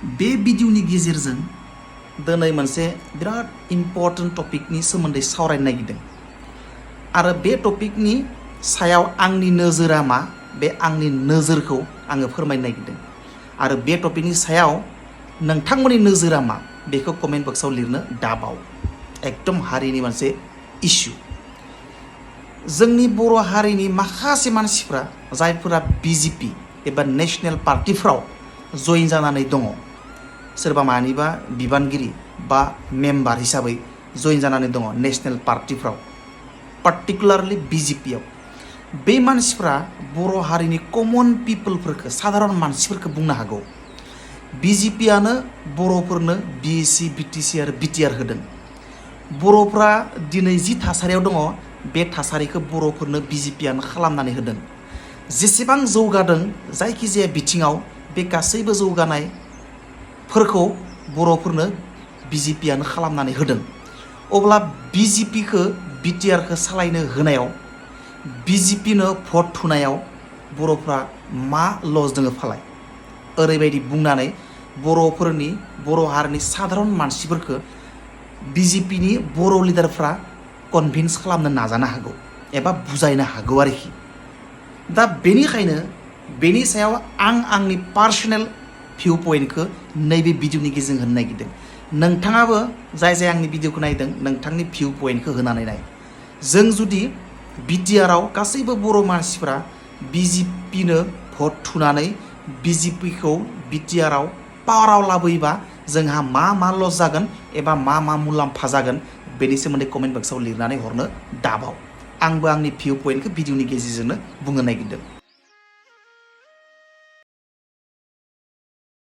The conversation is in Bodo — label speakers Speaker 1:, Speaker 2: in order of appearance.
Speaker 1: बे भिडिअनि गेजेरजों दिनै मोनसे बिराद इम्पर्टेन्ट टपिकनि सोमोन्दै सावरायनो नागिरदों आरो बे टपिकनि सायाव आंनि नोजोरा मा बे आंनि नोजोरखौ आङो फोरमायनो नागिरदों आरो बे टपिकनि सायाव नोंथांमोननि नोजोरा मा बेखौ कमेन्ट बक्सआव लिरनो दाबाव। एकदम हारिनि मोनसे इस्यु। जोंनि बर' हारिनि माखासे मानसिफ्रा जायफोरा BJP एबा नेशनेल पार्टिफ्राव जइन जानानै दङ, सोरबा मानिबा बिबानगिरि बा मेम्बार हिसाबै जइन जानानै दङ नेशनेल पार्टिफ्राव, पार्टिकुलारलि BJPआव। बे मानसिफ्रा बर' हारिनि कमन पिपोलफोरखौ, साधारन मानसिफोरखौ बुंनो हागौ BJPआनो बर'फोरनो BSc BTC आरो BTR होदों। बर'फ्रा दिनै जि थासारियाव दङ बे थासारिखौ बर'फोरनो BJPआनो खालामनानै होदों। जेसेबां जौगादों जायखिजाया बिथिङाव बे गासैबो जौगानायफोरखौ बर'फोरनो BJPआनो खालामनानै होदों। अब्ला BJPखौ BTRखौ सालायनो होनायाव, BJPनो भट थुनायाव बर'फ्रा मा लस दोङो फालाय? ओरैबायदि बुंनानै बर'फोरनि, बर' हारिनि साधारन मानसिफोरखौ BJPनि बर' लिडारफ्रा कनभिन्स खालामनो नाजानो हागौ एबा बुजायनो हागौ आरोखि। दा बेनिखायनो बेनि सायाव आं आंनि पार्सनेल भिउ पइन्टखौ नैबे भिडिअनि गेजेरजों होनो नागिरदों। नोंथाङाबो जाय आंनि भिडिअखौ नायदों नोंथांनि भिउ पइन्टखौ होनानै नाय। जों जुदि BTRआव गासैबो बर' मानसिफ्रा BJPनो भट थुनानै BJPखौ BTRआव पावाराव लाबोयोबा जोंहा मा लस जागोन एबा मा मुलाम्फा जागोन बेनि सोमोन्दै कमेन्ट बक्सआव लिरनानै हरनो दाबाव। आंबो आंनि भिउ पइन्टखौ भिडिअनि गेजेरजोंनो बुंनो नागिरदों।